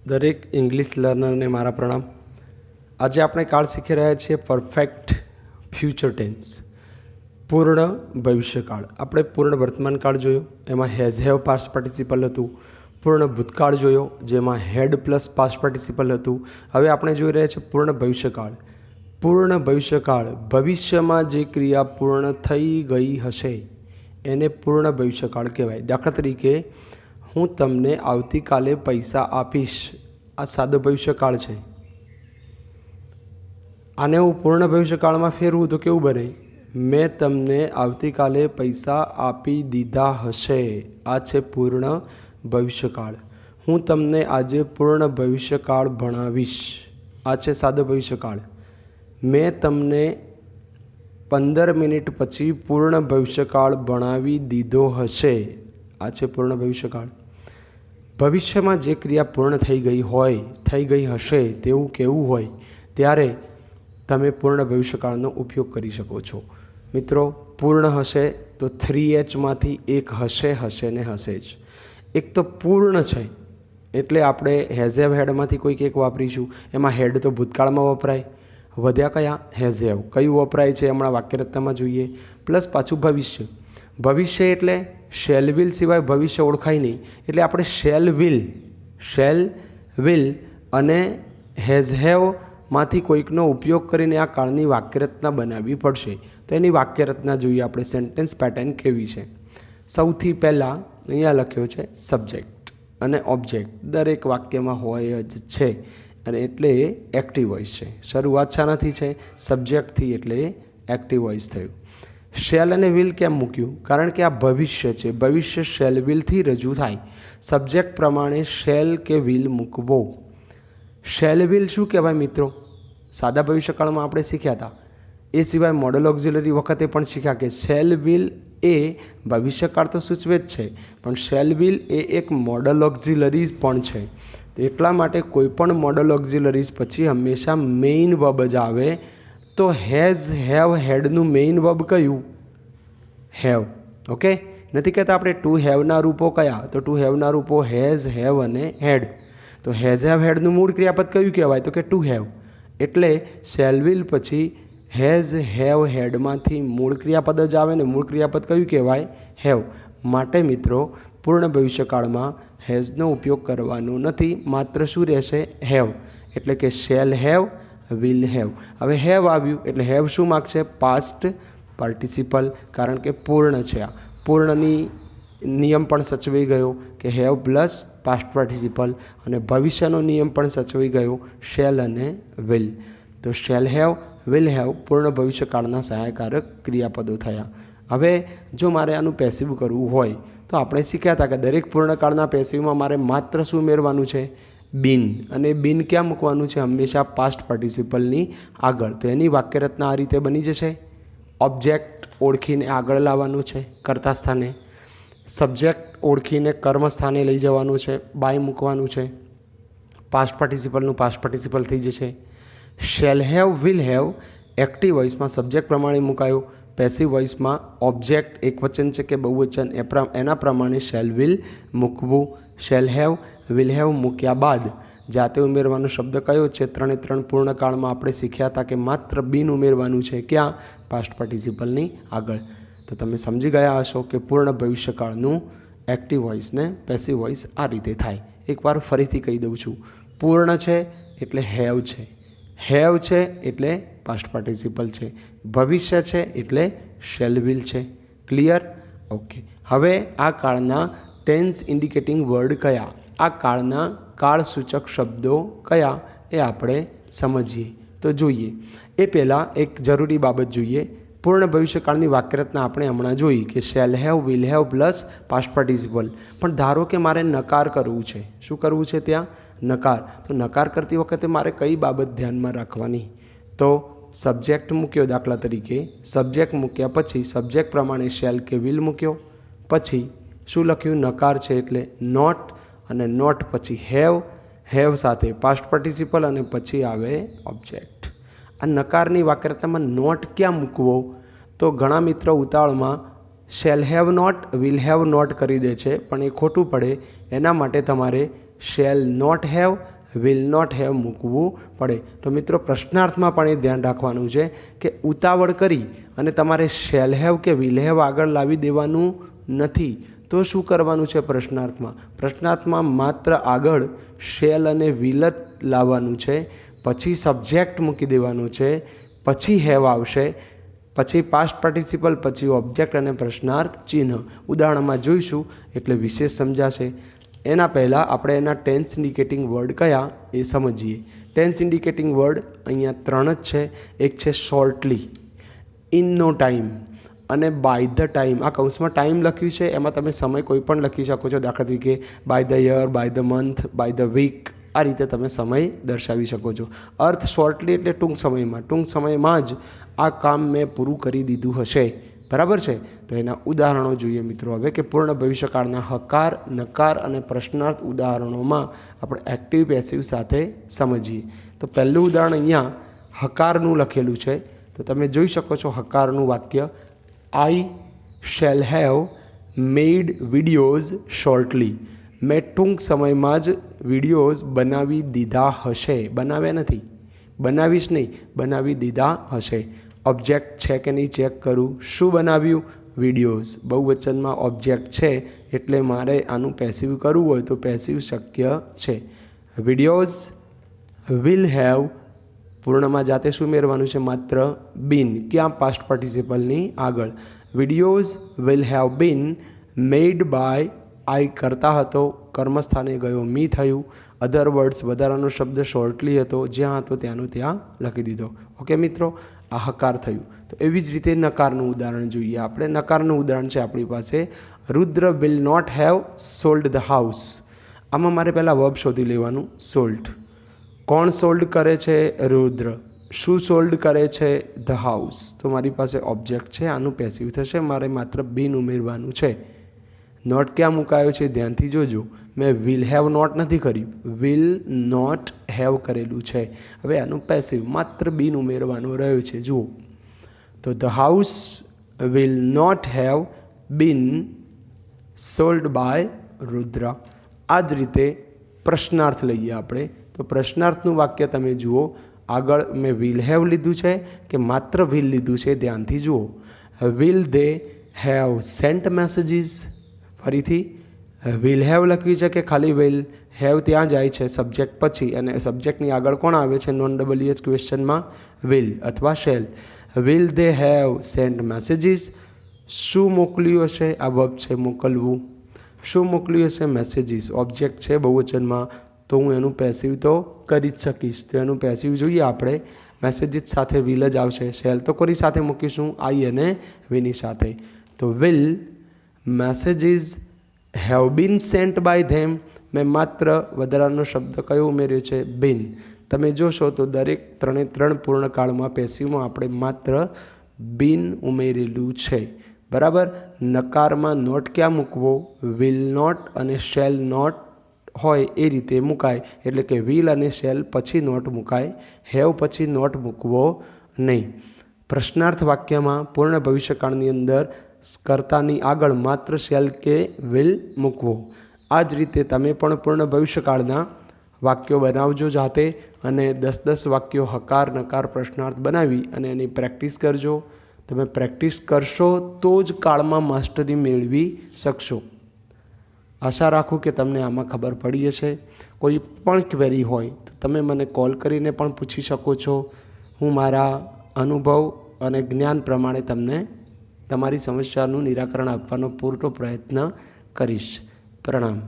દરેક ઇંગ્લિશ લર્નરને મારા પ્રણામ। આજે આપણે કાળ શીખી રહ્યા છીએ પરફેક્ટ ફ્યુચર ટેન્સ, પૂર્ણ ભવિષ્યકાળ। આપણે પૂર્ણ વર્તમાનકાળ જોયો, એમાં હેઝ હેવ પાસ્ટ પાર્ટિસિપલ હતું। પૂર્ણ ભૂતકાળ જોયો, જેમાં હેડ પ્લસ પાસ્ટ પાર્ટિસિપલ હતું। હવે આપણે જોઈ રહ્યા છીએ પૂર્ણ ભવિષ્યકાળ। પૂર્ણ ભવિષ્યકાળ, ભવિષ્યમાં જે ક્રિયા પૂર્ણ થઈ ગઈ હશે એને પૂર્ણ ભવિષ્યકાળ કહેવાય। દાખલા તરીકે, હું તમને આવતીકાલે પૈસા આપીશ, આ સાદો ભવિષ્યકાળ છે। આને હું પૂર્ણ ભવિષ્યકાળમાં ફેરવું તો કેવું બને? મેં તમને આવતીકાલે પૈસા આપી દીધા હશે, આ છે પૂર્ણ ભવિષ્યકાળ। હું તમને આજે પૂર્ણ ભવિષ્યકાળ ભણાવીશ, આ છે સાદો ભવિષ્યકાળ। મેં તમને 15 મિનિટ પછી પૂર્ણ ભવિષ્યકાળ ભણાવી દીધો હશે, આ છે પૂર્ણ ભવિષ્યકાળ। ભવિષ્યમાં જે ક્રિયા પૂર્ણ થઈ ગઈ હોય, થઈ ગઈ હશે તેવું કહેવું હોય ત્યારે તમે પૂર્ણ ભવિષ્યકાળનો ઉપયોગ કરી શકો છો। મિત્રો, પૂર્ણ હશે તો 3H માંથી એક હશે, હશે ને હશે જ। એક તો પૂર્ણ છે એટલે આપણે હેઝ હેવ હેડમાંથી કોઈક એક વાપરીશું। એમાં હેડ તો ભૂતકાળમાં વપરાય, વધ્યા કયા? Has have. કયું વપરાય છે હમણાં વાક્યરચનામાં જોઈએ। પ્લસ પાછું ભવિષ્ય। ભવિષ્ય એટલે શેલ વિલ સિવાય ભવિષ્ય ઓળખાય નહીં, એટલે આપણે શેલ વિલ અને હેઝ હેવમાંથી કોઈકનો ઉપયોગ કરીને આ કાળની વાક્યરચના બનાવવી પડશે। તો એની વાક્યરચના જોઈએ આપણે, સેન્ટેન્સ પેટર્ન કેવી છે। સૌથી પહેલાં અહીંયા લખ્યો છે સબ્જેક્ટ અને ઓબ્જેક્ટ દરેક વાક્યમાં હોય જ છે, અને એટલે એ એક્ટિવ વોઇસ છે। શરૂઆત શાનાથી છે? સબ્જેક્ટથી, એટલે એક્ટિવ વોઇસ થયું। શેલ અને વિલ કેમ મૂક્યું? કારણ કે આ ભવિષ્ય છે, ભવિષ્ય શેલ વિલથી રજૂ થાય। સબ્જેક્ટ પ્રમાણે શેલ કે વિલ મૂકવો। શેલ વિલ શું કહેવાય મિત્રો? સાદા ભવિષ્યકાળમાં આપણે શીખ્યા હતા, એ સિવાય મોડલ ઓક્ઝિલરી વખતે પણ શીખ્યા કે શેલ વિલ એ ભવિષ્યકાળ તો સૂચવે જ છે, પણ શેલ વિલ એ એક મોડલ ઓક્ઝિલરીઝ પણ છે। તો એટલા માટે કોઈ પણ મોડલ ઓક્ઝિલરીઝ પછી હંમેશા મેઇન વર્બ જ આવે। તો હેઝ હેવ હેડનું મેઇન વર્બ કયું? હેવ। ઓકે, નથી કહેતા આપણે ટુ હેવના રૂપો કયા? તો ટુ હેવના રૂપો હેઝ હેવ અને હેડ। તો હેઝ હેવ હેડનું મૂળ ક્રિયાપદ કયું કહેવાય? તો કે ટુ હેવ। એટલે શેલ વિલ પછી હેઝ હેવ હેડમાંથી મૂળ ક્રિયાપદ જ આવે ને મૂળ ક્રિયાપદ કયું કહેવાય? હેવ। માટે મિત્રો, પૂર્ણ ભવિષ્યકાળમાં હેઝનો ઉપયોગ કરવાનો નથી, માત્ર શું રહેશે? હેવ। એટલે કે શેલ હેવ, વિલ હેવ। હવે હેવ આવ્યું એટલે હેવ શું માગશે? પાસ્ટ પાર્ટિસિપલ, કારણ કે પૂર્ણ છે। આ પૂર્ણની નિયમ પણ સચવાઈ ગયો કે હેવ પ્લસ પાસ્ટ પાર્ટિસિપલ, અને ભવિષ્યનો નિયમ પણ સચવાઈ ગયો શેલ અને વિલ। તો શેલ હેવ, વિલ હેવ પૂર્ણ ભવિષ્યકાળના સહાયકારક ક્રિયાપદો થયા। હવે જો મારે આનું પેસિવ કરવું હોય તો આપણે શીખ્યા હતા કે દરેક પૂર્ણકાળના પેસિવમાં મારે માત્ર શું ઉમેરવાનું છે? બીન। અને બીન ક્યાં મૂકવાનું છે? હંમેશા પાસ્ટ પાર્ટિસિપલની આગળ। તો એની વાક્યરચના આ રીતે બની જશે। ઓબ્જેક્ટ ઓળખીને આગળ લાવવાનું છે કર્તા સ્થાને, સબ્જેક્ટ ઓળખીને કર્મ સ્થાને લઈ જવાનું છે, બાય મૂકવાનું છે, પાસ્ટ પાર્ટિસિપલનું પાસ્ટ પાર્ટિસિપલ થઈ જશે। Shall have, will have active વોઇસમાં સબ્જેક્ટ પ્રમાણે મુકાયો, પેસિવ વોઇસમાં ઓબ્જેક્ટ એકવચન છે કે બહુવચન એના પ્રમાણે શેલ વિલ મૂકવું। શેલ હેવ, વિલ હેવ મૂક્યા બાદ જાતે ઉમેરવાનો શબ્દ કયો છે? 3 પૂર્ણકાળમાં આપણે શીખ્યા હતા કે માત્ર બીન ઉમેરવાનું છે, ક્યાં? પાસ્ટ પાર્ટિસિપલની આગળ। તો તમે સમજી ગયા હશો કે પૂર્ણ ભવિષ્યકાળનું એક્ટિવ વોઇસ ને પેસિવ વોઇસ આ રીતે થાય। એકવાર ફરીથી કહી દઉં છું, પૂર્ણ છે એટલે હેવ છે, હેવ છે એટલે પાસ્ટ પાર્ટિસિપલ છે, ભવિષ્ય છે એટલે શેલ વિલ છે। ક્લિયર? ઓકે। હવે આ કાળના ટેન્સ ઇન્ડિકેટિંગ વર્ડ કયા? આ કાળના કાળસૂચક શબ્દો કયા એ આપણે સમજીએ। તો જોઈએ એ પહેલાં એક જરૂરી બાબત જોઈએ। પૂર્ણ ભવિષ્યકાળની વાક્યરચના આપણે હમણાં જોઈ કે shall have, will have plus past participle. પણ ધારો કે મારે નકાર કરવું છે, શું કરવું છે ત્યાં? નકાર। તો નકાર કરતી વખતે મારે કઈ બાબત ધ્યાનમાં રાખવાની? તો સબ્જેક્ટ મૂક્યો, દાખલા તરીકે સબ્જેક્ટ મૂક્યા પછી સબ્જેક્ટ પ્રમાણે શેલ કે વિલ મૂક્યો, પછી શું લખ્યું? નકાર છે એટલે નોટ, અને નોટ પછી હેવ, હેવ સાથે પાસ્ટ પાર્ટિસિપલ, અને પછી આવે ઓબ્જેક્ટ। આ નકારની વાક્યરચનામાં નોટ ક્યાં મૂકવો? તો ઘણા મિત્રો ઉતાવળમાં shall have not, will have not કરી દે છે, પણ એ ખોટું પડે। એના માટે તમારે shall not have will not have મૂકવું પડે. તો મિત્રો પ્રશ્નાર્થમાં પણ એ ધ્યાન રાખવાનું છે કે ઉતાવળ કરી અને તમારે શેલ હેવ કે વિલ હેવ આગળ લાવી દેવાનું નથી. તો શું કરવાનું છે પ્રશ્નાર્થમાં માત્ર આગળ શેલ અને વિલ જ લાવવાનું છે, પછી સબ્જેક્ટ મૂકી દેવાનું છે, પછી હેવ આવશે, પછી પાસ્ટ પાર્ટિસિપલ, પછી ઓબ્જેક્ટ અને પ્રશ્નાર્થ ચિહ્ન. ઉદાહરણમાં જોઈશું એટલે વિશેષ સમજાશે. એના પહેલાં આપણે એના ટેન્સ ઇન્ડિકેટિંગ વર્ડ કયા એ સમજીએ. ટેન્સ ઇન્ડિકેટિંગ વર્ડ અહીંયા 3 જ છે. એક છે શોર્ટલી, ઇન નો ટાઈમ અને બાય ધ ટાઈમ. આ કૌંસમાં ટાઈમ લખ્યું છે, એમાં તમે સમય કોઈ પણ લખી શકો છો. દાખલા તરીકે by the year, by the month, by the week. આ રીતે તમે સમય દર્શાવી શકો છો. અર્થ શોર્ટલી એટલે ટૂંક સમયમાં જ આ કામ મેં પૂરું કરી દીધું હશે. બરાબર છે. તો એના ઉદાહરણો જોઈએ મિત્રો હવે કે પૂર્ણ ભવિષ્યકાળના હકાર, નકાર અને પ્રશ્નાર્થ ઉદાહરણોમાં આપણે એક્ટિવ પેસિવ સાથે સમજીએ. તો પહેલું ઉદાહરણ અહીંયા હકારનું લખેલું છે. તો તમે જોઈ શકો છો હકારનું વાક્ય, આઈ shell have made videos shortly. મેં ટૂંક સમયમાં જ વિડીયોઝ બનાવી દીધા હશે. બનાવ્યા નથી, બનાવીશ નહીં, બનાવી દીધા હશે. ઓબ્જેક્ટ છે કે નહીં ચેક કરું. શું બનાવ્યું? વિડીયોઝ. બહુવચનમાં ઓબ્જેક્ટ છે એટલે મારે આનું પેસિવ કરવું હોય તો પેસિવ શક્ય છે. વિડીયોઝ વિલ હેવ, પૂર્ણમાં જાતે શું ઉમેરવાનું છે? માત્ર બીન. ક્યાં? પાસ્ટ પાર્ટિસિપલની આગળ. Videos will have been made by, I કરતા હતો, કર્મસ્થાને ગયો મી થયું. અધર વર્ડ્સ, વધારાનો શબ્દ શોર્ટલી હતો, જ્યાં હતો ત્યાંનો ત્યાં લખી દીધો. ઓકે મિત્રો, આ હકાર થયું. તો એવી જ રીતે નકારનું ઉદાહરણ જોઈએ આપણે. નકારનું ઉદાહરણ છે આપણી પાસે, Rudra will not have sold the house. આમાં મારે પહેલાં વર્બ શોધી લેવાનું. સોલ્ડ, કોણ સોલ્ડ કરે છે? રુદ્ર. શું સોલ્ડ કરે છે? The house. તો મારી પાસે ઓબ્જેક્ટ છે, આનું પેસિવ થશે. મારે માત્ર બીન ઉમેરવાનું છે. નોટ ક્યાં મુકાયો છે ધ્યાનથી જોજો. મેં વિલ હેવ નોટ નથી કર્યું, વિલ નોટ હેવ કરેલું છે. હવે આનું પેસિવ માત્ર બીન ઉમેરવાનો રહ્યો છે. જુઓ તો the house will not have been sold by Rudra. આ જ રીતે પ્રશ્નાર્થ લઈએ આપણે. તો પ્રશ્નાર્થનું વાક્ય તમે જુઓ. આગળ મેં વિલ હેવ લીધું છે કે માત્ર વિલ લીધું છે ધ્યાનથી જુઓ. Will they have sent messages. ફરીથી વિલ હેવ લખ્યું છે કે ખાલી વિલ હેવ ત્યાં જાય છે સબ્જેક્ટ પછી, અને સબ્જેક્ટની આગળ કોણ આવે છે? નોન WH ક્વેશ્ચનમાં વિલ અથવા shall. Will they have sent messages. શું મોકલ્યું હશે? આ વર્બ છે મોકલવું. શું મોકલ્યું હશે? મેસેજીસ. ઓબ્જેક્ટ છે બહુવચનમાં, તો હું એનું પેસિવ તો કરી જ શકીશ. તો એનું પેસિવ જોઈએ આપણે. મેસેજીસ સાથે વિલ જ આવશે. શેલ તો કોની સાથે મૂકીશું? આઈ અને વિની સાથે. તો will messages have been sent by them. મેં માત્ર વધારાનો શબ્દ કયો ઉમેર્યો છે? બીન. તમે જોશો તો દરેક 3 પૂર્ણકાળમાં પેસિવમાં આપણે માત્ર બીન ઉમેરેલું છે. બરાબર. નકારમાં નોટ ક્યાં મૂકવો? વિલ નોટ અને શેલ નોટ હોય એ રીતે મુકાય. એટલે કે વિલ અને શેલ પછી નોટ મુકાય, હેવ પછી નોટ મૂકવો નહીં. પ્રશ્નાર્થ વાક્યમાં પૂર્ણ ભવિષ્યકાળની અંદર કર્તાની આગળ માત્ર શેલ કે વિલ મૂકવો. આ જ રીતે તમે પણ પૂર્ણ ભવિષ્યકાળના વાક્યો બનાવજો જાતે, અને 10-10 વાક્યો હકાર, નકાર, પ્રશ્નાર્થ બનાવી અને એની પ્રેક્ટિસ કરજો. તમે પ્રેક્ટિસ કરશો તો જ કાળમાં માસ્ટરી મેળવી શકશો. આશા રાખું કે તમને આમાં ખબર પડી હશે. કોઈ પણ ક્વેરી હોય તો તમે મને કોલ કરીને પણ પૂછી શકો છો. હું મારા અનુભવ અને જ્ઞાન પ્રમાણે તમને તમારી સમસ્યાનું નિરાકરણ આપવાનો પૂરતો પ્રયત્ન કરીશ. પ્રણામ.